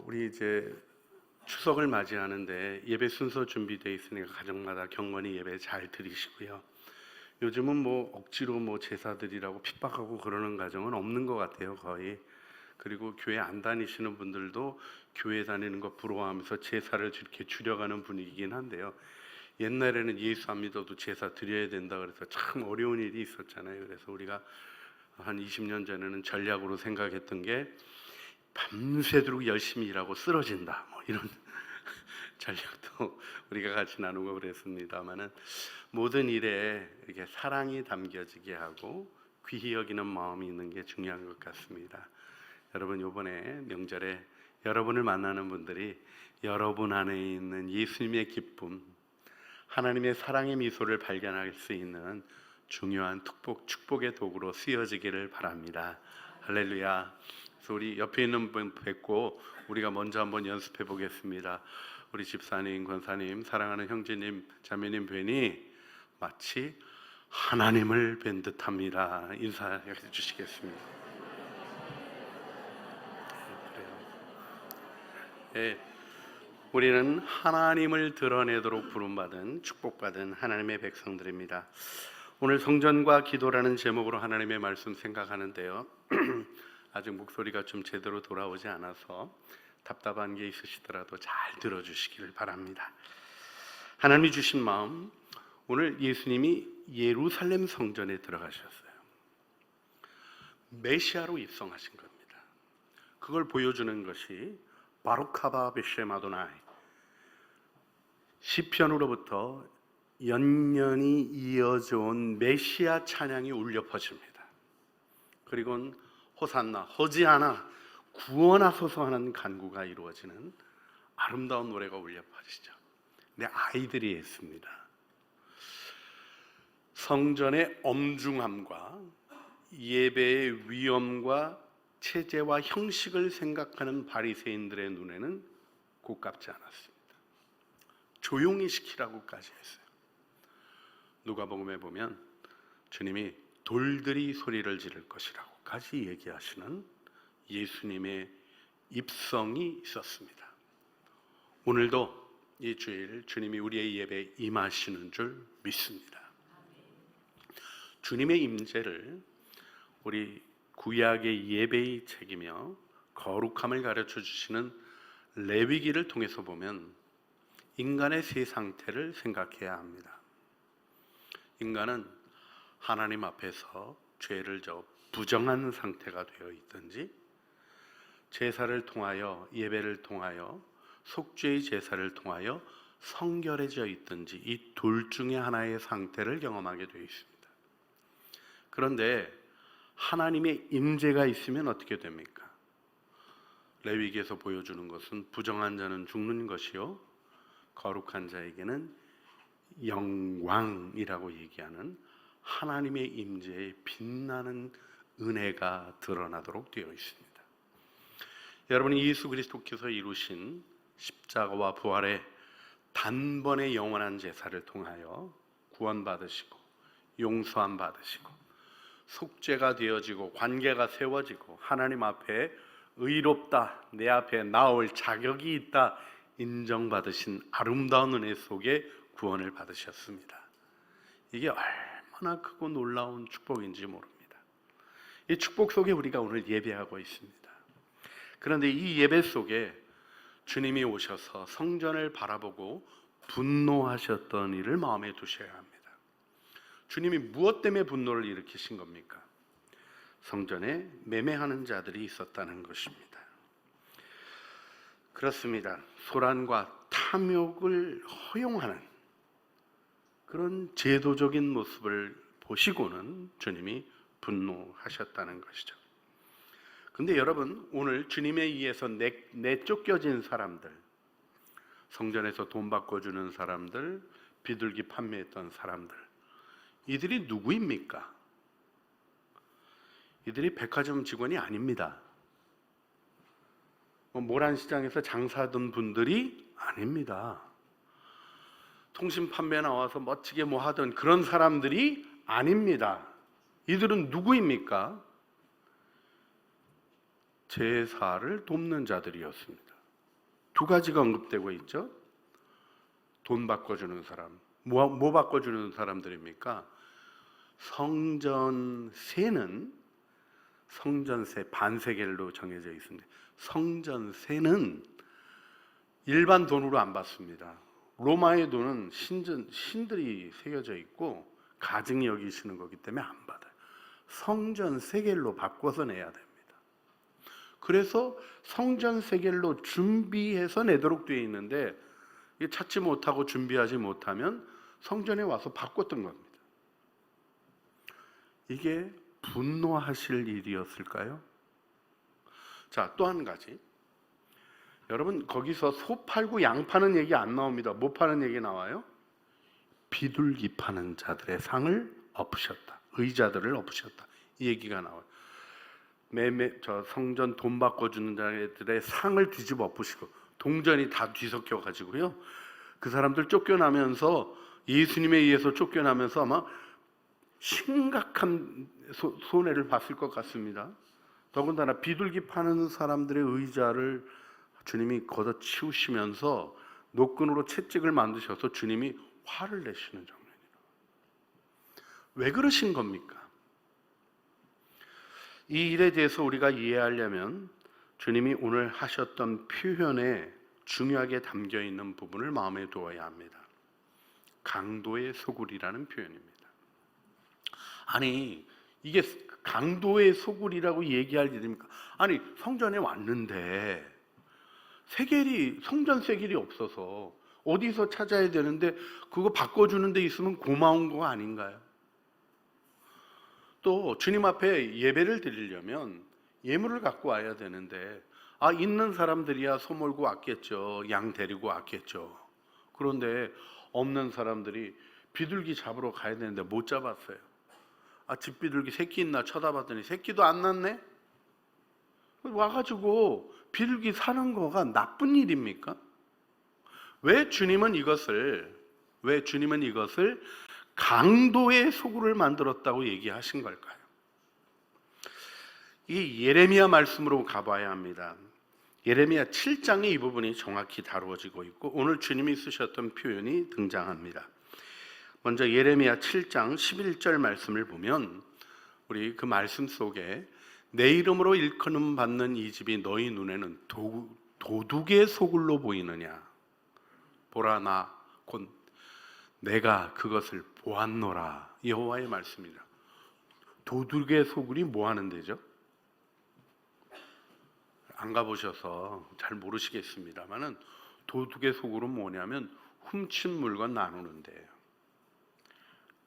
우리 이제 추석을 맞이하는데 예배 순서 준비되어 있으니까 가정마다 경건히 예배 잘 드리시고요. 요즘은 억지로 제사 드리라고 핍박하고 그러는 가정은 없는 것 같아요, 거의. 그리고 교회 안 다니시는 분들도 교회 다니는 거 부러워하면서 제사를 이렇게 줄여가는 분위기긴 한데요. 옛날에는 예수 안 믿어도 제사 드려야 된다 그래서 참 어려운 일이 있었잖아요. 그래서 우리가 한 20년 전에는 전략으로 생각했던 게 밤새도록 열심히 일하고 쓰러진다, 이런 전략도 우리가 같이 나누고 그랬습니다만은, 모든 일에 이렇게 사랑이 담겨지게 하고 귀히 여기는 마음이 있는 게 중요한 것 같습니다. 여러분, 이번에 명절에 여러분을 만나는 분들이 여러분 안에 있는 예수님의 기쁨, 하나님의 사랑의 미소를 발견할 수 있는 중요한 축복의 도구로 쓰여지기를 바랍니다. 할렐루야. 그래서 우리 옆에 있는 분 뵙고 우리가 먼저 한번 연습해 보겠습니다. 우리 집사님, 권사님, 사랑하는 형제님, 자매님 뵈니 마치 하나님을 뵌 듯합니다. 인사해 주시겠습니다. 네, 우리는 하나님을 드러내도록 부름받은 축복받은 하나님의 백성들입니다. 오늘 성전과 기도라는 제목으로 하나님의 말씀 생각하는데요. 아직 목소리가 좀 제대로 돌아오지 않아서 답답한 게 있으시더라도 잘 들어주시기를 바랍니다. 하나님이 주신 마음, 오늘 예수님이 예루살렘 성전에 들어가셨어요. 메시아로 입성하신 겁니다. 그걸 보여주는 것이 바룩하바 베셈 아도나이, 시편으로부터 연년이 이어져 온 메시아 찬양이 울려 퍼집니다. 그리고는 호산나, 허지아나, 구원하소서 하는 간구가 이루어지는 아름다운 노래가 울려 퍼지죠. 내 아이들이 했습니다. 성전의 엄중함과 예배의 위엄과 체제와 형식을 생각하는 바리새인들의 눈에는 고깝지 않았습니다. 조용히 시키라고까지 했어요. 누가복음에 보면 주님이 돌들이 소리를 지를 것이라고까지 얘기하시는 예수님의 입성이 있었습니다. 오늘도 이 주일 주님이 우리의 예배에 임하시는 줄 믿습니다. 주님의 임재를 우리 구약의 예배의 책이며 거룩함을 가르쳐 주시는 레위기를 통해서 보면 인간의 세 상태를 생각해야 합니다. 인간은 하나님 앞에서 죄를 져 부정한 상태가 되어 있든지, 제사를 통하여, 예배를 통하여, 속죄의 제사를 통하여 성결해져 있든지, 이 둘 중에 하나의 상태를 경험하게 되어 있습니다. 그런데 하나님의 임재가 있으면 어떻게 됩니까? 레위기에서 보여주는 것은 부정한 자는 죽는 것이요, 거룩한 자에게는 영광이라고 얘기하는 하나님의 임재에 빛나는 은혜가 드러나도록 되어 있습니다. 여러분이 예수 그리스도께서 이루신 십자가와 부활의 단번에 영원한 제사를 통하여 구원받으시고 용서함 받으시고 속죄가 되어지고 관계가 세워지고 하나님 앞에 의롭다, 내 앞에 나올 자격이 있다 인정받으신 아름다운 은혜 속에 구원을 받으셨습니다. 이게 얼마나 크고 놀라운 축복인지 모릅니다. 이 축복 속에 우리가 오늘 예배하고 있습니다. 그런데 이 예배 속에 주님이 오셔서 성전을 바라보고 분노하셨던 일을 마음에 두셔야 합니다. 주님이 무엇 때문에 분노를 일으키신 겁니까? 성전에 매매하는 자들이 있었다는 것입니다. 그렇습니다. 소란과 탐욕을 허용하는 그런 제도적인 모습을 보시고는 주님이 분노하셨다는 것이죠. 근데 여러분, 오늘 주님에 의해서 내쫓겨진 사람들, 성전에서 돈 바꿔주는 사람들, 비둘기 판매했던 사람들, 이들이 누구입니까? 이들이 백화점 직원이 아닙니다. 모란시장에서 장사하던 분들이 아닙니다. 통신 판매 나와서 멋지게 하던 그런 사람들이 아닙니다. 이들은 누구입니까? 제사를 돕는 자들이었습니다. 두 가지가 언급되고 있죠. 돈 바꿔주는 사람. 뭐 바꿔주는 사람들입니까? 성전세는 성전세 반세겔로 정해져 있습니다. 성전세는 일반 돈으로 안 받습니다. 로마의 돈은 신들이 새겨져 있고 가증이 여기시는 거기 때문에 안 받아요. 성전세겔로 바꿔서 내야 됩니다. 그래서 성전세겔로 준비해서 내도록 되어 있는데 찾지 못하고 준비하지 못하면 성전에 와서 바꿨던 겁니다. 이게 분노하실 일이었을까요? 자, 또 한 가지. 여러분, 거기서 소 팔고 양 파는 얘기 안 나옵니다. 뭐 파는 얘기 나와요? 비둘기 파는 자들의 상을 엎으셨다. 의자들을 엎으셨다. 이 얘기가 나와요. 성전 돈 바꿔주는 자들의 상을 뒤집어 엎으시고 동전이 다 뒤섞여 가지고요. 그 사람들 쫓겨나면서 예수님에 의해서 쫓겨나면서 아마 심각한 손해를 봤을 것 같습니다. 더군다나 비둘기 파는 사람들의 의자를 주님이 걷어치우시면서 노끈으로 채찍을 만드셔서 주님이 화를 내시는 장면이에요. 왜 그러신 겁니까? 이 일에 대해서 우리가 이해하려면 주님이 오늘 하셨던 표현에 중요하게 담겨 있는 부분을 마음에 두어야 합니다. 강도의 소굴이라는 표현입니다. 아니, 이게 강도의 소굴이라고 얘기할 일입니까? 아니, 성전에 왔는데 성전 세겔이 없어서 어디서 찾아야 되는데 그거 바꿔주는 데 있으면 고마운 거 아닌가요? 또 주님 앞에 예배를 드리려면 예물을 갖고 와야 되는데 있는 사람들이야 소 몰고 왔겠죠. 양 데리고 왔겠죠. 그런데 없는 사람들이 비둘기 잡으러 가야 되는데 못 잡았어요. 집비둘기 새끼 있나 쳐다봤더니 새끼도 안 낳네? 와가지고 비둘기 사는 거가 나쁜 일입니까? 왜 주님은 이것을 강도의 소굴을 만들었다고 얘기하신 걸까요? 이 예레미야 말씀으로 가봐야 합니다. 예레미야 7장에 이 부분이 정확히 다루어지고 있고 오늘 주님이 쓰셨던 표현이 등장합니다. 먼저 예레미야 7장 11절 말씀을 보면 우리 그 말씀 속에 내 이름으로 일컬음 받는 이 집이 너희 눈에는 도둑의 소굴로 보이느냐? 보라, 나 곧 내가 그것을 보았노라. 여호와의 말씀이라. 도둑의 소굴이 뭐 하는 데죠? 안 가보셔서 잘 모르시겠습니다만은 도둑의 소굴은 뭐냐면 훔친 물건 나누는 데예요.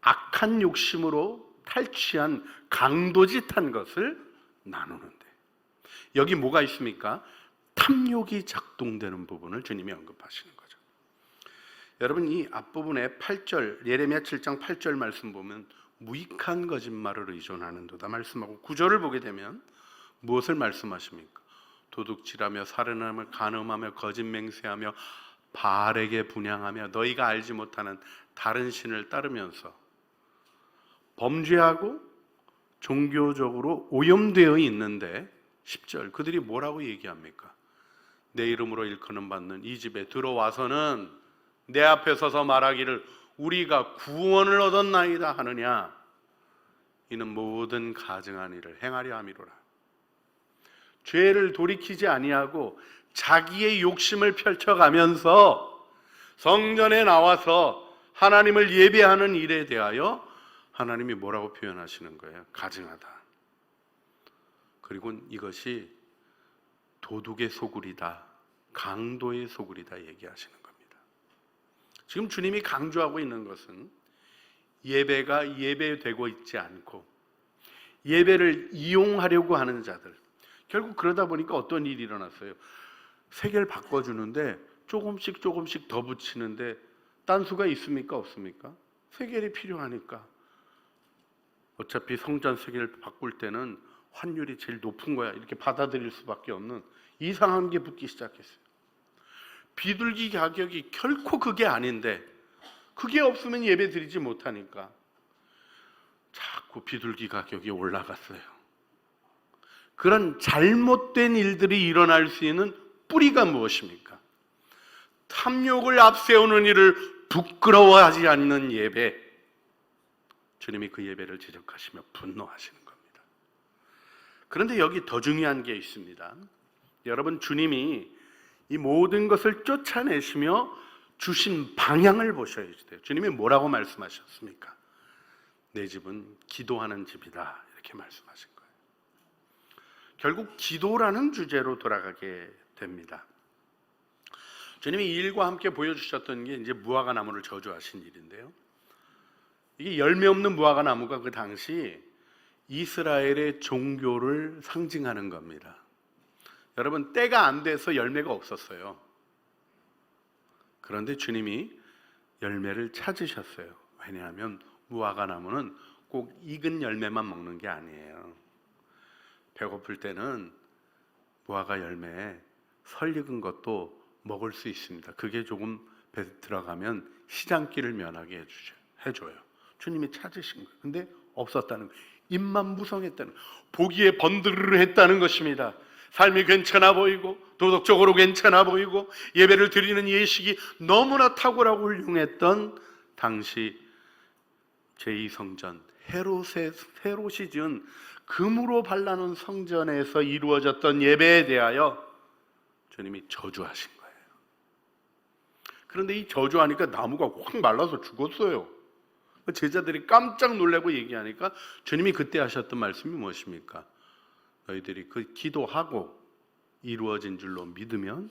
악한 욕심으로 탈취한 강도짓한 것을 나누는데 여기 뭐가 있습니까? 탐욕이 작동되는 부분을 주님이 언급하시는 거죠. 여러분, 이 앞부분에 8절 예레미야 7장 8절 말씀 보면 무익한 거짓말을 의존하는도다 말씀하고 9절을 보게 되면 무엇을 말씀하십니까? 도둑질하며 살인하며 간음하며 거짓 맹세하며 바알에게 분향하며 너희가 알지 못하는 다른 신을 따르면서 범죄하고 종교적으로 오염되어 있는데 10절 그들이 뭐라고 얘기합니까? 내 이름으로 일컬음 받는 이 집에 들어와서는 내 앞에 서서 말하기를 우리가 구원을 얻었나이다 하느냐? 이는 모든 가증한 일을 행하려 함이로라. 죄를 돌이키지 아니하고 자기의 욕심을 펼쳐가면서 성전에 나와서 하나님을 예배하는 일에 대하여 하나님이 뭐라고 표현하시는 거예요? 가증하다. 그리고 이것이 도둑의 소굴이다, 강도의 소굴이다 얘기하시는 겁니다. 지금 주님이 강조하고 있는 것은 예배가 예배되고 있지 않고 예배를 이용하려고 하는 자들, 결국 그러다 보니까 어떤 일이 일어났어요? 세겔 바꿔주는데 조금씩 더 붙이는데 딴수가 있습니까? 없습니까? 세겔이 필요하니까. 어차피 성전 세겔 바꿀 때는 환율이 제일 높은 거야 이렇게 받아들일 수밖에 없는 이상한 게 붙기 시작했어요. 비둘기 가격이 결코 그게 아닌데 그게 없으면 예배 드리지 못하니까 자꾸 비둘기 가격이 올라갔어요. 그런 잘못된 일들이 일어날 수 있는 뿌리가 무엇입니까? 탐욕을 앞세우는 일을 부끄러워하지 않는 예배. 주님이 그 예배를 지적하시며 분노하시는 겁니다. 그런데 여기 더 중요한 게 있습니다. 여러분, 주님이 이 모든 것을 쫓아내시며 주신 방향을 보셔야 돼요. 주님이 뭐라고 말씀하셨습니까? 내 집은 기도하는 집이다, 이렇게 말씀하신 거예요. 결국 기도라는 주제로 돌아가게 됩니다. 주님이 이 일과 함께 보여주셨던 게 이제 무화과 나무를 저주하신 일인데요. 이게 열매 없는 무화과 나무가 그 당시 이스라엘의 종교를 상징하는 겁니다. 여러분, 때가 안 돼서 열매가 없었어요. 그런데 주님이 열매를 찾으셨어요. 왜냐하면 무화과 나무는 꼭 익은 열매만 먹는 게 아니에요. 배고플 때는 무화과 열매에 설익은 것도 먹을 수 있습니다. 그게 조금 배에 들어가면 시장길을 면하게 해줘요. 주님이 찾으신 거예요. 근데 없었다는 거예요. 입만 무성했다는 거예요. 보기에 번드르르했다는 것입니다. 삶이 괜찮아 보이고 도덕적으로 괜찮아 보이고 예배를 드리는 예식이 너무나 탁월하고 훌륭했던 당시 제2성전 헤롯이 지은 금으로 발라놓은 성전에서 이루어졌던 예배에 대하여 주님이 저주하신 거예요. 그런데 이 저주하니까 나무가 확 말라서 죽었어요. 제자들이 깜짝 놀라고 얘기하니까 주님이 그때 하셨던 말씀이 무엇입니까? 너희들이 그 기도하고 이루어진 줄로 믿으면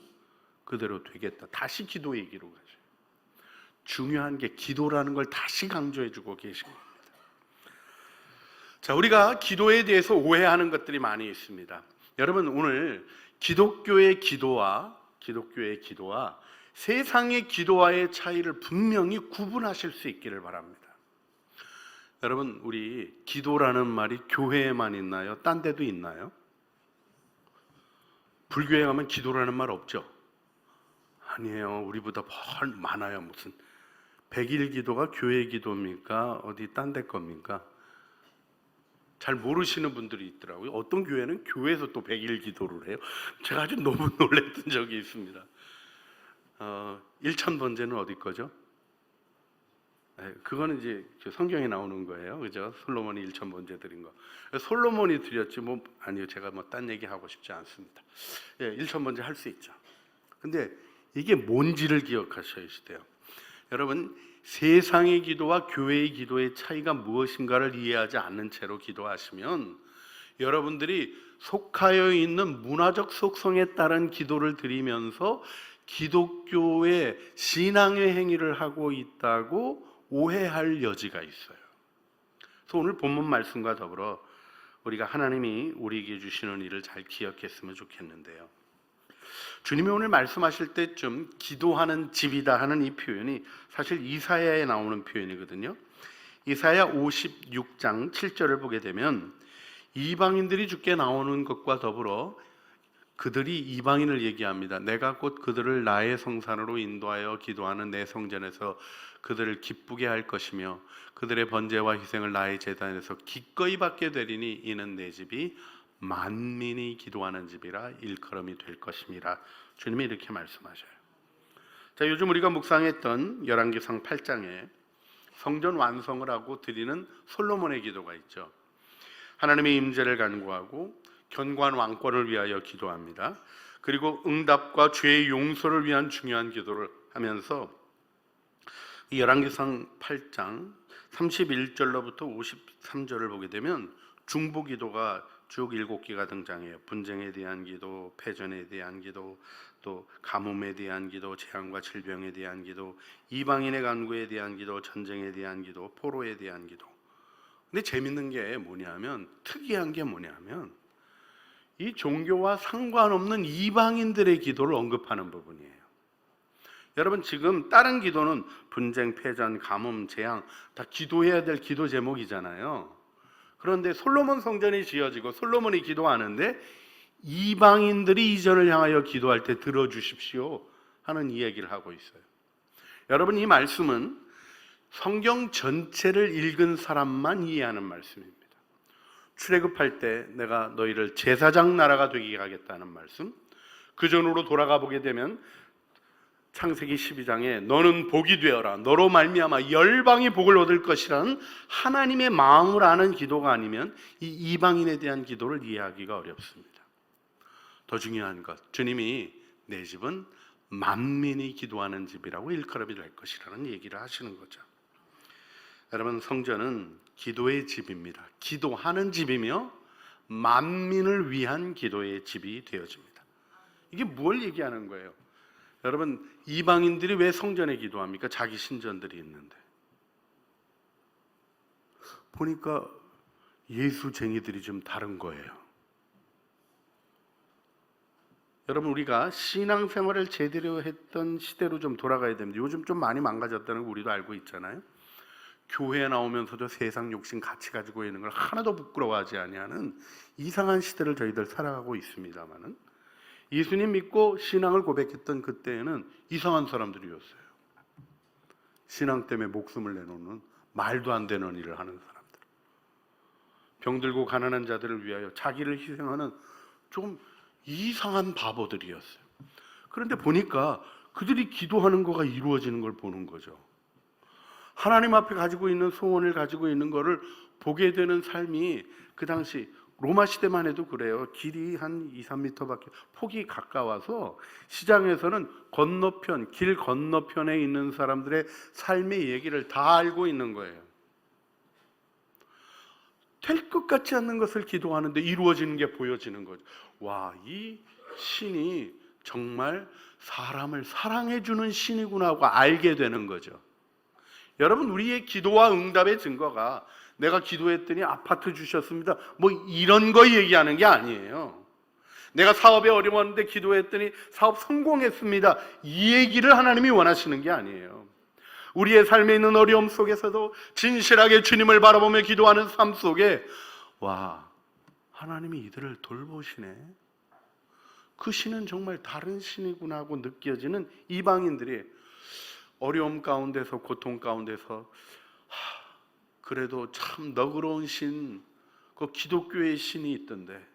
그대로 되겠다. 다시 기도 얘기로 가죠. 중요한 게 기도라는 걸 다시 강조해주고 계신 겁니다. 자, 우리가 기도에 대해서 오해하는 것들이 많이 있습니다. 여러분, 오늘 기독교의 기도와 세상의 기도와의 차이를 분명히 구분하실 수 있기를 바랍니다. 여러분, 우리 기도라는 말이 교회에만 있나요? 딴 데도 있나요? 불교에 가면 기도라는 말 없죠? 아니에요. 우리보다 훨 많아요. 무슨 100일 기도가 교회 기도입니까? 어디 딴 데 겁니까? 잘 모르시는 분들이 있더라고요. 어떤 교회는 교회에서 또 100일 기도를 해요. 제가 아주 너무 놀랐던 적이 있습니다. 1000번제는 어디 거죠? 그거는 이제 성경에 나오는 거예요. 그죠? 솔로몬이 1000번제 드린 거. 솔로몬이 드렸지 아니요. 제가 딴 얘기 하고 싶지 않습니다. 1000번제 할 수 있죠. 근데 이게 뭔지를 기억하셔야 돼요. 여러분, 세상의 기도와 교회의 기도의 차이가 무엇인가를 이해하지 않는 채로 기도하시면 여러분들이 속하여 있는 문화적 속성에 따른 기도를 드리면서 기독교의 신앙의 행위를 하고 있다고 오해할 여지가 있어요. 그래서 오늘 본문 말씀과 더불어 우리가 하나님이 우리에게 주시는 일을 잘 기억했으면 좋겠는데요. 주님이 오늘 말씀하실 때쯤 기도하는 집이다 하는 이 표현이 사실 이사야에 나오는 표현이거든요. 이사야 56장 7절을 보게 되면 이방인들이 주께 나오는 것과 더불어 그들이 이방인을 얘기합니다. 내가 곧 그들을 나의 성산으로 인도하여 기도하는 내 성전에서 그들을 기쁘게 할 것이며 그들의 번제와 희생을 나의 제단에서 기꺼이 받게 되리니 이는 내 집이 만민이 기도하는 집이라 일컬음이 될 것임이라. 주님이 이렇게 말씀하셔요. 자, 요즘 우리가 묵상했던 열왕기상 8장에 성전 완성을 하고 드리는 솔로몬의 기도가 있죠. 하나님의 임재를 간구하고 견고한 왕권을 위하여 기도합니다. 그리고 응답과 죄의 용서를 위한 중요한 기도를 하면서 이 열왕기상 8장 31절로부터 53절을 보게 되면 중보 기도가 쭉 7개가 등장해요. 분쟁에 대한 기도, 패전에 대한 기도, 또 가뭄에 대한 기도, 재앙과 질병에 대한 기도, 이방인의 간구에 대한 기도, 전쟁에 대한 기도, 포로에 대한 기도. 근데 재밌는 게 뭐냐면, 특이한 게 뭐냐면 이 종교와 상관없는 이방인들의 기도를 언급하는 부분이에요. 여러분, 지금 다른 기도는 분쟁, 패전, 가뭄, 재앙 다 기도해야 될 기도 제목이잖아요. 그런데 솔로몬 성전이 지어지고 솔로몬이 기도하는데 이방인들이 이전을 향하여 기도할 때 들어주십시오 하는 이야기를 하고 있어요. 여러분, 이 말씀은 성경 전체를 읽은 사람만 이해하는 말씀입니다. 출애굽할 때 내가 너희를 제사장 나라가 되게 하겠다는 말씀, 그 전으로 돌아가 보게 되면 창세기 12장에 너는 복이 되어라, 너로 말미암아 열방이 복을 얻을 것이라는 하나님의 마음을 아는 기도가 아니면 이 이방인에 대한 기도를 이해하기가 어렵습니다. 더 중요한 것, 주님이 내 집은 만민이 기도하는 집이라고 일컬음이 될 것이라는 얘기를 하시는 거죠. 여러분, 성전은 기도의 집입니다. 기도하는 집이며 만민을 위한 기도의 집이 되어집니다. 이게 뭘 얘기하는 거예요? 여러분, 이방인들이 왜 성전에 기도합니까? 자기 신전들이 있는데. 보니까 예수쟁이들이 좀 다른 거예요. 여러분, 우리가 신앙생활을 제대로 했던 시대로 좀 돌아가야 됩니다. 요즘 좀 많이 망가졌다는 거 우리도 알고 있잖아요. 교회에 나오면서도 세상 욕심 같이 가지고 있는 걸 하나도 부끄러워하지 아니하는 이상한 시대를 저희들 살아가고 있습니다만은, 예수님 믿고 신앙을 고백했던 그때에는 이상한 사람들이었어요. 신앙 때문에 목숨을 내놓는 말도 안 되는 일을 하는 사람들, 병들고 가난한 자들을 위하여 자기를 희생하는 좀 이상한 바보들이었어요. 그런데 보니까 그들이 기도하는 거가 이루어지는 걸 보는 거죠. 하나님 앞에 가지고 있는 소원을 가지고 있는 거를 보게 되는 삶이, 그 당시 로마 시대만 해도 그래요. 길이 한 2, 3m밖에, 폭이 가까워서 시장에서는 건너편, 길 건너편에 있는 사람들의 삶의 얘기를 다 알고 있는 거예요. 될 것 같지 않는 것을 기도하는데 이루어지는 게 보여지는 거죠. 와, 이 신이 정말 사람을 사랑해 주는 신이구나 하고 알게 되는 거죠. 여러분, 우리의 기도와 응답의 증거가 내가 기도했더니 아파트 주셨습니다, 뭐 이런 거 얘기하는 게 아니에요. 내가 사업에 어려웠는데 기도했더니 사업 성공했습니다, 이 얘기를 하나님이 원하시는 게 아니에요. 우리의 삶에 있는 어려움 속에서도 진실하게 주님을 바라보며 기도하는 삶 속에, 와, 하나님이 이들을 돌보시네, 그 신은 정말 다른 신이구나 하고 느껴지는 이방인들이 어려움 가운데서, 고통 가운데서, 그래도 참 너그러운 신, 그 기독교의 신이 있던데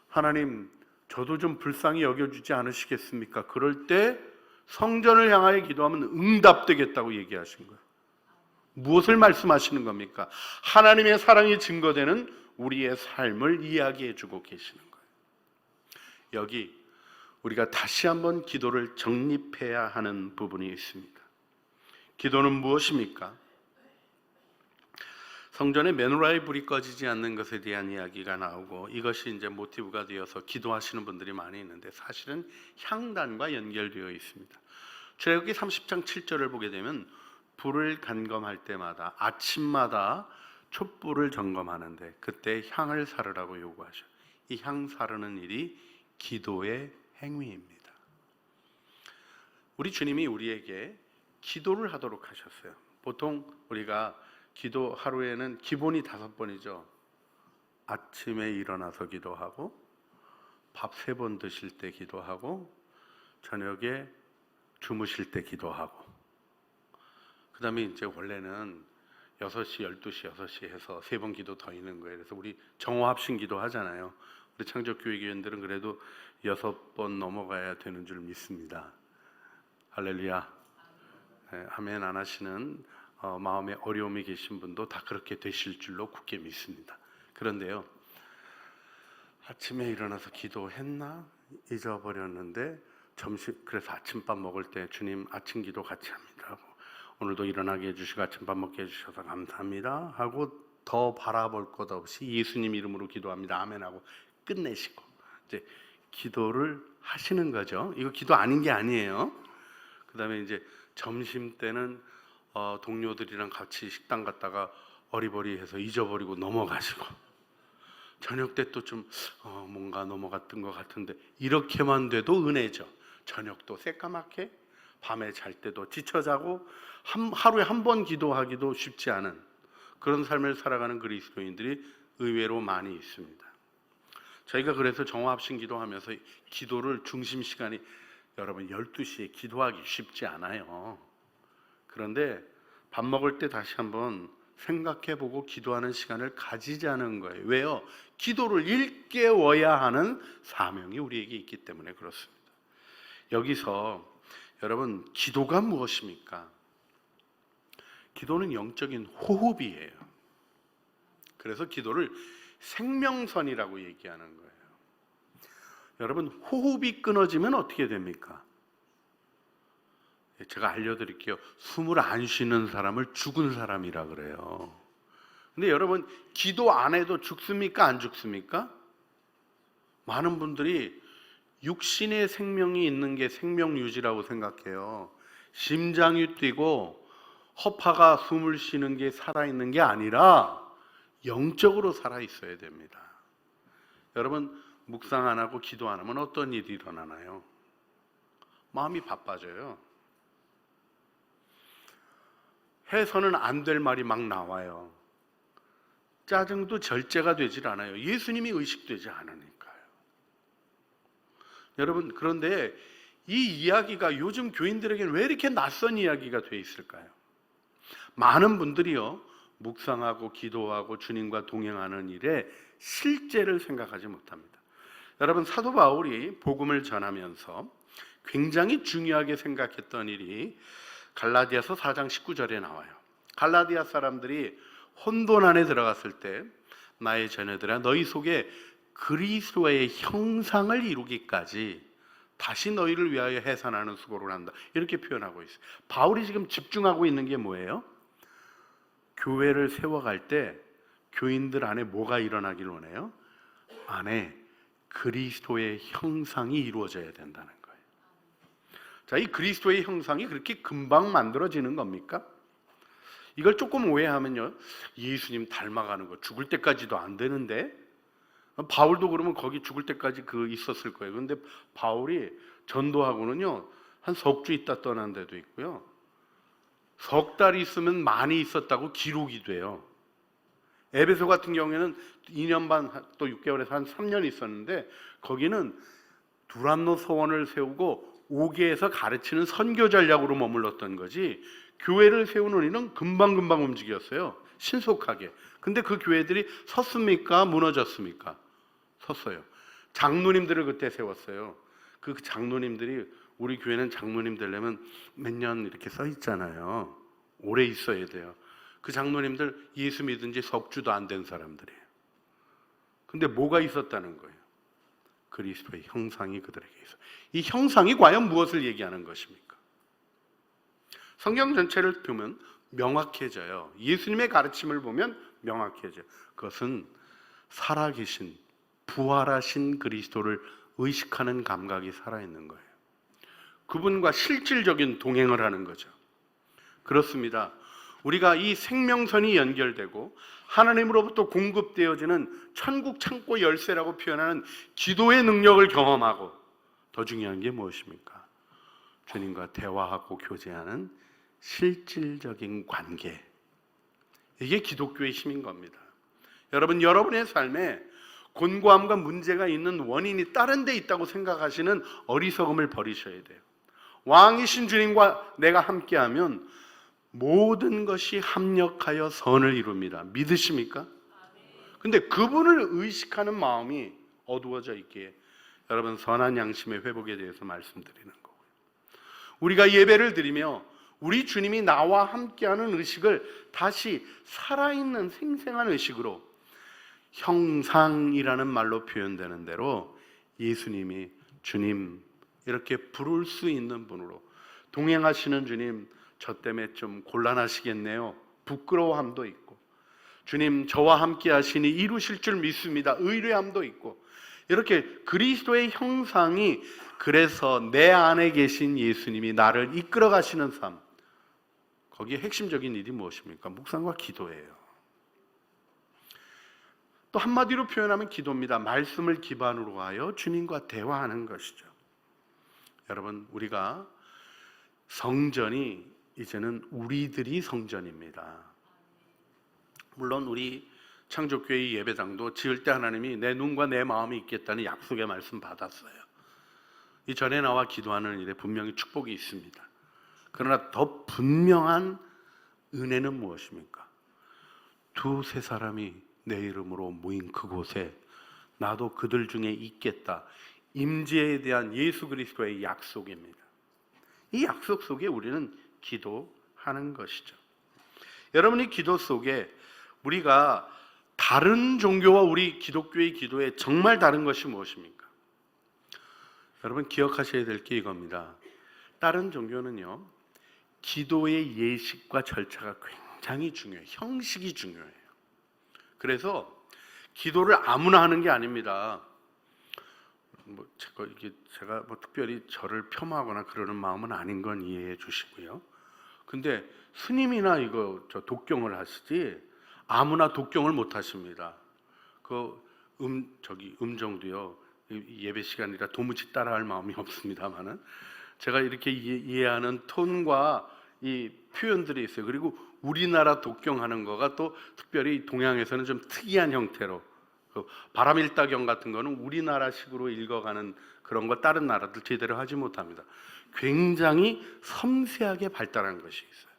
하나님 저도 좀 불쌍히 여겨주지 않으시겠습니까? 그럴 때 성전을 향하여 기도하면 응답되겠다고 얘기하신 거예요. 무엇을 말씀하시는 겁니까? 하나님의 사랑이 증거되는 우리의 삶을 이야기해 주고 계시는 거예요. 여기 우리가 다시 한번 기도를 정립해야 하는 부분이 있습니다. 기도는 무엇입니까? 성전에 메노라의 불이 꺼지지 않는 것에 대한 이야기가 나오고, 이것이 이제 모티브가 되어서 기도하시는 분들이 많이 있는데 사실은 향단과 연결되어 있습니다. 출애굽기 30장 7절을 보게 되면 불을 간검할 때마다 아침마다 촛불을 점검하는데 그때 향을 사르라고 요구하셔요. 이 향 사르는 일이 기도의 행위입니다. 우리 주님이 우리에게 기도를 하도록 하셨어요. 보통 우리가 기도 하루에는 기본이 5번이죠. 아침에 일어나서 기도하고, 밥 3번 드실 때 기도하고, 저녁에 주무실 때 기도하고, 그 다음에 이제 원래는 6시, 12시, 6시 해서 3번 기도 더 있는 거예요. 그래서 우리 정오합심 기도 하잖아요. 우리 창조교회교인들은 그래도 6번 넘어가야 되는 줄 믿습니다. 할렐루야. 네, 아멘 안 하시는 마음에 어려움이 계신 분도 다 그렇게 되실 줄로 굳게 믿습니다. 그런데요, 아침에 일어나서 기도했나? 잊어버렸는데 그래서 아침밥 먹을 때 주님 아침 기도 같이 합니다 하고, 오늘도 일어나게 해주시고 아침밥 먹게 해주셔서 감사합니다 하고, 더 바라볼 것 없이 예수님 이름으로 기도합니다 아멘 하고 끝내시고 이제 기도를 하시는 거죠. 이거 기도 아닌 게 아니에요. 그 다음에 이제 점심 때는 동료들이랑 같이 식당 갔다가 어리버리해서 잊어버리고 넘어가시고, 저녁 때 또 좀 뭔가 넘어갔던 것 같은데, 이렇게만 돼도 은혜죠. 저녁도 새까맣게, 밤에 잘 때도 지쳐 자고, 하루에 한 번 기도하기도 쉽지 않은 그런 삶을 살아가는 그리스도인들이 의외로 많이 있습니다. 저희가 그래서 정오합심 기도하면서 기도를 중심 시간이, 여러분 12시에 기도하기 쉽지 않아요. 그런데 밥 먹을 때 다시 한번 생각해보고 기도하는 시간을 가지자는 거예요. 왜요? 기도를 일깨워야 하는 사명이 우리에게 있기 때문에 그렇습니다. 여기서 여러분, 기도가 무엇입니까? 기도는 영적인 호흡이에요. 그래서 기도를 생명선이라고 얘기하는 거예요. 여러분, 호흡이 끊어지면 어떻게 됩니까? 제가 알려드릴게요. 숨을 안 쉬는 사람을 죽은 사람이라 그래요. 근데 여러분, 기도 안 해도 죽습니까? 안 죽습니까? 많은 분들이 육신의 생명이 있는 게 생명 유지라고 생각해요. 심장이 뛰고 허파가 숨을 쉬는 게 살아있는 게 아니라 영적으로 살아있어야 됩니다. 여러분, 묵상 안 하고 기도 안 하면 어떤 일이 일어나나요? 마음이 바빠져요. 해서는 안 될 말이 막 나와요. 짜증도 절제가 되질 않아요. 예수님이 의식되지 않으니까요. 여러분, 그런데 이 이야기가 요즘 교인들에게는 왜 이렇게 낯선 이야기가 돼 있을까요? 많은 분들이요, 묵상하고 기도하고 주님과 동행하는 일에 실제를 생각하지 못합니다. 여러분, 사도 바울이 복음을 전하면서 굉장히 중요하게 생각했던 일이 갈라디아서 4장 19절에 나와요. 갈라디아 사람들이 혼돈 안에 들어갔을 때 나의 자녀들아 너희 속에 그리스도의 형상을 이루기까지 다시 너희를 위하여 해산하는 수고를 한다, 이렇게 표현하고 있어요. 바울이 지금 집중하고 있는 게 뭐예요? 교회를 세워갈 때 교인들 안에 뭐가 일어나길 원해요? 안에 그리스도의 형상이 이루어져야 된다는 거예요. 자, 이 그리스도의 형상이 그렇게 금방 만들어지는 겁니까? 이걸 조금 오해하면요, 예수님 닮아가는 거 죽을 때까지도 안 되는데, 바울도 그러면 거기 죽을 때까지 있었을 거예요. 그런데 바울이 전도하고는요, 한 석 주 있다 떠난 데도 있고요, 석 달 있으면 많이 있었다고 기록이 돼요. 에베소 같은 경우에는 2년 반 또 6개월에서 한 3년 있었는데, 거기는 두란노 서원을 세우고 5개에서 가르치는 선교 전략으로 머물렀던 거지, 교회를 세우는 일은 금방금방 움직였어요. 신속하게. 근데 그 교회들이 섰습니까? 무너졌습니까? 섰어요. 장로님들을 그때 세웠어요. 그 장로님들이, 우리 교회는 장로님 되려면 몇 년 이렇게 써 있잖아요. 오래 있어야 돼요. 그 장로님들 예수 믿은 지 석 주도 안 된 사람들이에요. 근데 뭐가 있었다는 거예요? 그리스도의 형상이 그들에게 있어. 이 형상이 과연 무엇을 얘기하는 것입니까? 성경 전체를 보면 명확해져요. 예수님의 가르침을 보면 명확해져요. 그것은 살아계신, 부활하신 그리스도를 의식하는 감각이 살아있는 거예요. 그분과 실질적인 동행을 하는 거죠. 그렇습니다. 우리가 이 생명선이 연결되고 하나님으로부터 공급되어지는 천국 창고 열쇠라고 표현하는 기도의 능력을 경험하고, 더 중요한 게 무엇입니까? 주님과 대화하고 교제하는 실질적인 관계. 이게 기독교의 힘인 겁니다. 여러분, 여러분의 삶에 곤고함과 문제가 있는 원인이 다른 데 있다고 생각하시는 어리석음을 버리셔야 돼요. 왕이신 주님과 내가 함께하면 모든 것이 합력하여 선을 이룹니다. 믿으십니까? 근데 그분을 의식하는 마음이 어두워져 있기에 여러분, 선한 양심의 회복에 대해서 말씀드리는 거고요. 우리가 예배를 드리며 우리 주님이 나와 함께하는 의식을 다시 살아있는 생생한 의식으로, 형상이라는 말로 표현되는 대로 예수님이 주님 이렇게 부를 수 있는 분으로, 동행하시는 주님 저 때문에 좀 곤란하시겠네요, 부끄러워함도 있고, 주님 저와 함께 하시니 이루실 줄 믿습니다, 의뢰함도 있고, 이렇게 그리스도의 형상이, 그래서 내 안에 계신 예수님이 나를 이끌어 가시는 삶, 거기에 핵심적인 일이 무엇입니까? 묵상과 기도예요. 또 한마디로 표현하면 기도입니다. 말씀을 기반으로 하여 주님과 대화하는 것이죠. 여러분, 우리가 성전이 이제는 우리들이 성전입니다. 물론 우리 창조교회 예배당도 지을 때 하나님이 내 눈과 내 마음이 있겠다는 약속의 말씀 받았어요. 이 전에 나와 기도하는 일에 분명히 축복이 있습니다. 그러나 더 분명한 은혜는 무엇입니까? 두세 사람이 내 이름으로 모인 그곳에 나도 그들 중에 있겠다. 임재에 대한 예수 그리스도의 약속입니다. 이 약속 속에 우리는 기도하는 것이죠. 여러분이 기도 속에 우리가 다른 종교와 우리 기독교의 기도에 정말 다른 것이 무엇입니까? 여러분 기억하셔야 될 게 이겁니다. 다른 종교는요, 기도의 예식과 절차가 굉장히 중요해요. 형식이 중요해요. 그래서 기도를 아무나 하는 게 아닙니다. 제가 특별히 저를 폄하하거나 그러는 마음은 아닌 건 이해해 주시고요. 근데 스님이나 저 독경을 하시지 아무나 독경을 못 하십니다. 음정도요. 예배 시간이라 도무지 따라할 마음이 없습니다만은 제가 이렇게 이해하는 톤과 이 표현들이 있어요. 그리고 우리나라 독경하는 거가 또 특별히 동양에서는 좀 특이한 형태로 바람일다경 같은 거는 우리나라식으로 읽어가는 그런 거 다른 나라들 제대로 하지 못합니다. 굉장히 섬세하게 발달한 것이 있어요.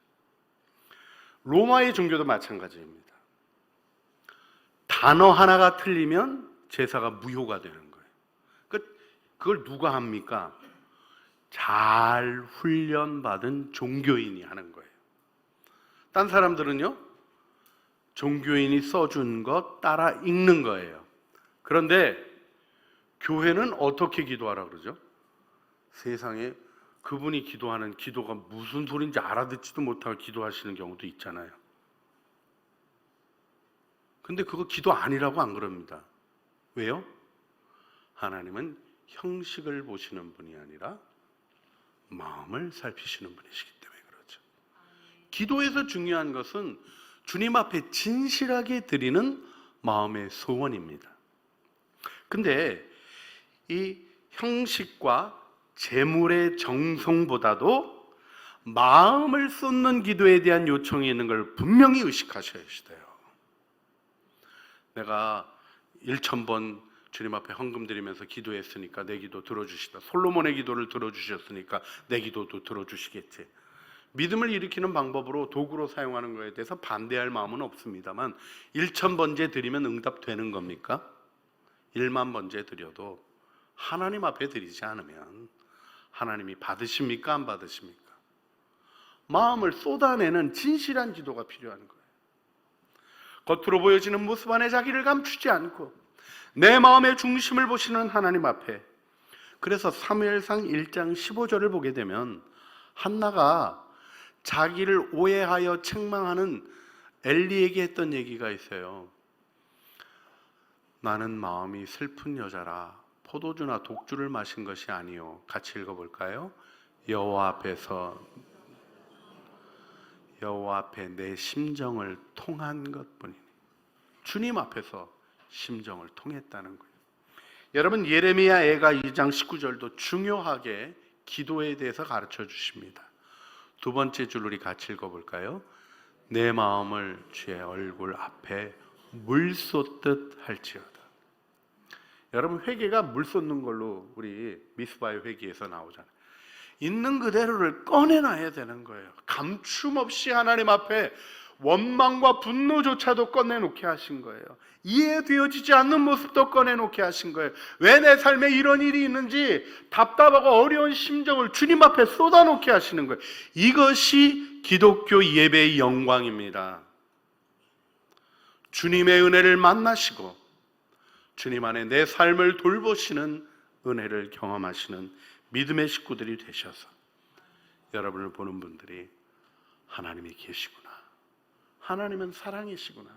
로마의 종교도 마찬가지입니다. 단어 하나가 틀리면 제사가 무효가 되는 거예요. 그걸 누가 합니까? 잘 훈련받은 종교인이 하는 거예요. 딴 사람들은요, 종교인이 써준 것 따라 읽는 거예요. 그런데 교회는 어떻게 기도하라 그러죠? 세상에 그분이 기도하는 기도가 무슨 소린지 알아듣지도 못하고 기도하시는 경우도 있잖아요. 근데 그거 기도 아니라고 안 그럽니다. 왜요? 하나님은 형식을 보시는 분이 아니라 마음을 살피시는 분이시기 때문에 그렇죠. 기도에서 중요한 것은 주님 앞에 진실하게 드리는 마음의 소원입니다. 근데 이 형식과 재물의 정성보다도 마음을 쏟는 기도에 대한 요청이 있는 걸 분명히 의식하셔야 돼요. 내가 1,000번 주님 앞에 헌금 드리면서 기도했으니까 내 기도 들어주시다. 솔로몬의 기도를 들어주셨으니까 내 기도도 들어주시겠지. 믿음을 일으키는 방법으로 도구로 사용하는 것에 대해서 반대할 마음은 없습니다만 1,000번째 드리면 응답되는 겁니까? 1만 번째 드려도 하나님 앞에 드리지 않으면 하나님이 받으십니까? 안 받으십니까? 마음을 쏟아내는 진실한 기도가 필요한 거예요. 겉으로 보여지는 모습 안에 자기를 감추지 않고 내 마음의 중심을 보시는 하나님 앞에. 그래서 사무엘상 1장 15절을 보게 되면 한나가 자기를 오해하여 책망하는 엘리에게 했던 얘기가 있어요. 나는 마음이 슬픈 여자라 포도주나 독주를 마신 것이 아니요. 같이 읽어볼까요? 여호와 앞에 내 심정을 통한 것뿐이니. 주님 앞에서 심정을 통했다는 거예요. 여러분 예레미야 애가 2장 19절도 중요하게 기도에 대해서 가르쳐 주십니다. 두 번째 줄 우리 같이 읽어볼까요? 내 마음을 주의 얼굴 앞에 물 쏟듯 할지어다. 여러분 회개가 물 쏟는 걸로 우리 미스바의 회개에서 나오잖아요. 있는 그대로를 꺼내놔야 되는 거예요. 감춤 없이 하나님 앞에 원망과 분노조차도 꺼내놓게 하신 거예요. 이해되어지지 않는 모습도 꺼내놓게 하신 거예요. 왜 내 삶에 이런 일이 있는지 답답하고 어려운 심정을 주님 앞에 쏟아놓게 하시는 거예요. 이것이 기독교 예배의 영광입니다. 주님의 은혜를 만나시고 주님 안에 내 삶을 돌보시는 은혜를 경험하시는 믿음의 식구들이 되셔서 여러분을 보는 분들이 하나님이 계시구나, 하나님은 사랑이시구나,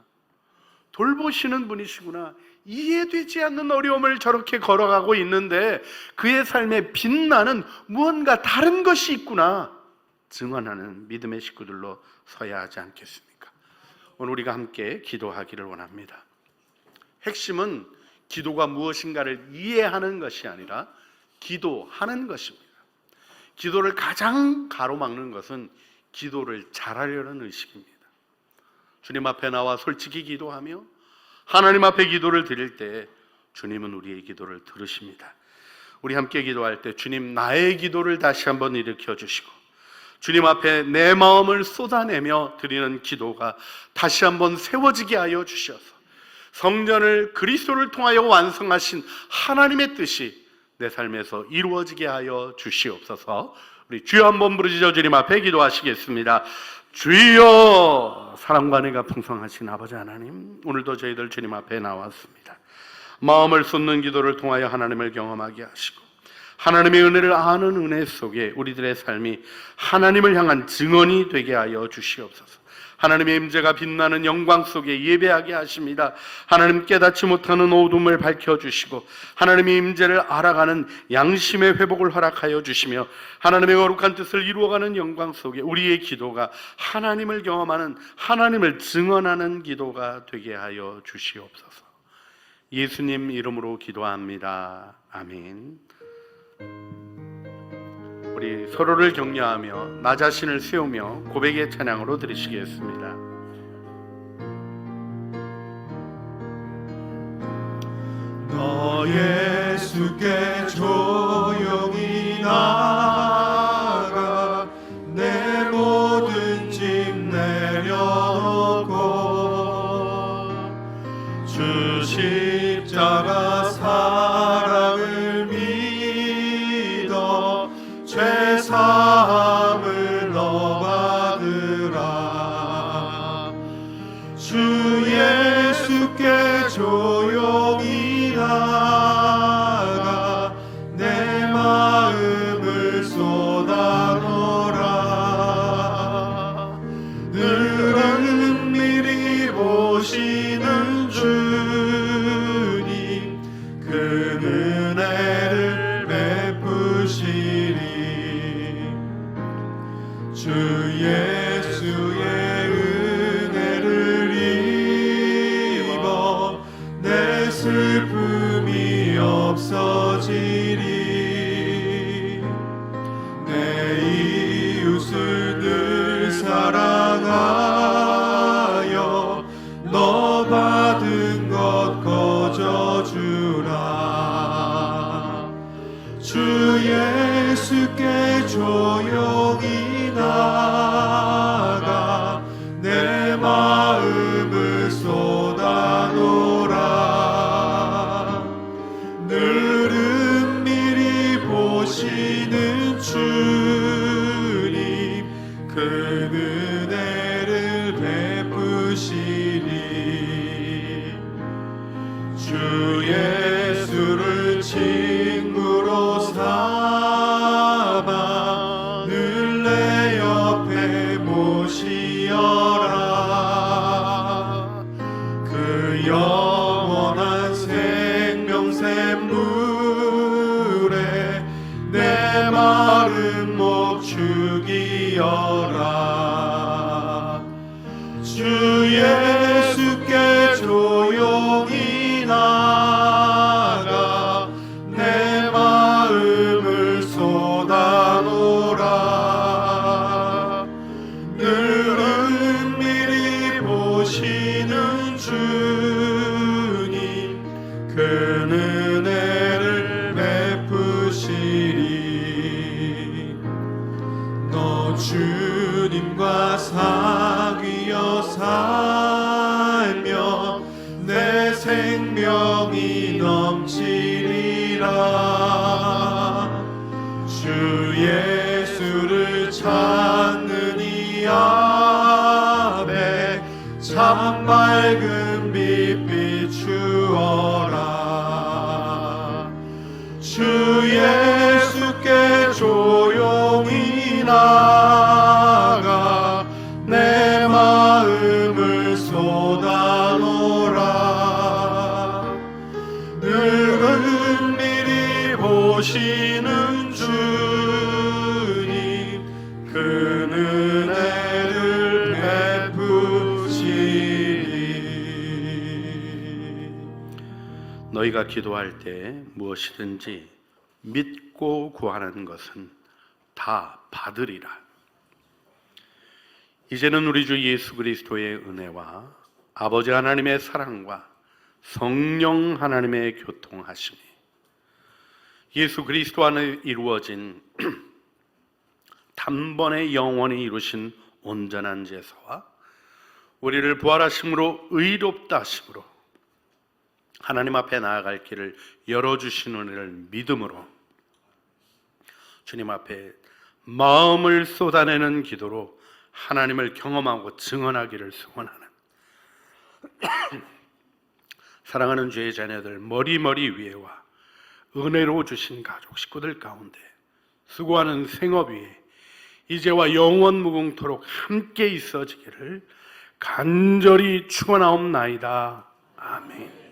돌보시는 분이시구나, 이해되지 않는 어려움을 저렇게 걸어가고 있는데 그의 삶에 빛나는 무언가 다른 것이 있구나 증언하는 믿음의 식구들로 서야 하지 않겠습니까? 오늘 우리가 함께 기도하기를 원합니다. 핵심은 기도가 무엇인가를 이해하는 것이 아니라 기도하는 것입니다. 기도를 가장 가로막는 것은 기도를 잘하려는 의식입니다. 주님 앞에 나와 솔직히 기도하며 하나님 앞에 기도를 드릴 때 주님은 우리의 기도를 들으십니다. 우리 함께 기도할 때 주님 나의 기도를 다시 한번 일으켜 주시고 주님 앞에 내 마음을 쏟아내며 드리는 기도가 다시 한번 세워지게 하여 주셔서 성전을 그리스도를 통하여 완성하신 하나님의 뜻이 내 삶에서 이루어지게 하여 주시옵소서. 우리 주여 한번 부르짖어 주님 앞에 기도하시겠습니다. 주여, 사랑과 은혜가 풍성하신 아버지 하나님, 오늘도 저희들 주님 앞에 나왔습니다. 마음을 쏟는 기도를 통하여 하나님을 경험하게 하시고 하나님의 은혜를 아는 은혜 속에 우리들의 삶이 하나님을 향한 증언이 되게 하여 주시옵소서. 하나님의 임재가 빛나는 영광 속에 예배하게 하십니다. 하나님 깨닫지 못하는 어둠을 밝혀주시고 하나님의 임재를 알아가는 양심의 회복을 허락하여 주시며 하나님의 거룩한 뜻을 이루어가는 영광 속에 우리의 기도가 하나님을 경험하는, 하나님을 증언하는 기도가 되게 하여 주시옵소서. 예수님 이름으로 기도합니다. 아멘. 우리 서로를 격려하며 나 자신을 세우며 고백의 찬양으로 드리시겠습니다. 너 예수께 조용히 나아가 내 모든 짐 내려놓고 주 십자가 사랑을 믿어 죄사함을 너 받으라. 주 예수께 조용히 나아가 내 마음을 쏟아놓으라. 늘 은밀히 보시는 주님, 그 은혜를 베푸시리. 주 예수의 은혜를 입어 내 슬픔이 없어지리. 내 이웃을 늘 사랑하여 너 받은 것 거저주라. 주 예수께 조용히 나아가 내 마음을 쏟아놓으라. 늘 은밀히 보시는 주님, 그 은혜를 베푸시리. 주 예수를 친구로 삼아 늘 내 옆에 모시어라. 그 영원한 생명샘 물에 내 마른 목 죽이어라. 주 예수께 조용히 나아가 내 마음을 쏟아놓으라. 늘 은밀히 보시는 주님, 그 은혜를 베푸시리. 너 주님과 사귀어 살며 내 생명이 넘치리라. 주 예수를 찾는 이 앞에 참 맑은 빛 비추어라. 주 예수께 조용히 나아가 내 마음을 쏟아놓으라. 늘 은밀히 보시는 주님, 그 은혜를 베푸시리. 너희가 기도할 때 무엇이든지 믿고 구하는 것은 다 받으리라. 이제는 우리 주 예수 그리스도의 은혜와 아버지 하나님의 사랑과 성령 하나님의 교통하심이 예수 그리스도 안에 이루어진 한 번에 영원히 이루신 온전한 제사와 우리를 부활하심으로 의롭다 하심으로 하나님 앞에 나아갈 길을 열어주신 은혜를 믿음으로 주님 앞에 마음을 쏟아내는 기도로 하나님을 경험하고 증언하기를 소원하는 사랑하는 주의 자녀들 머리머리 위에와 은혜로 주신 가족 식구들 가운데 수고하는 생업 위에 이제와 영원 무궁토록 함께 있어지기를 간절히 축원하옵나이다. 아멘.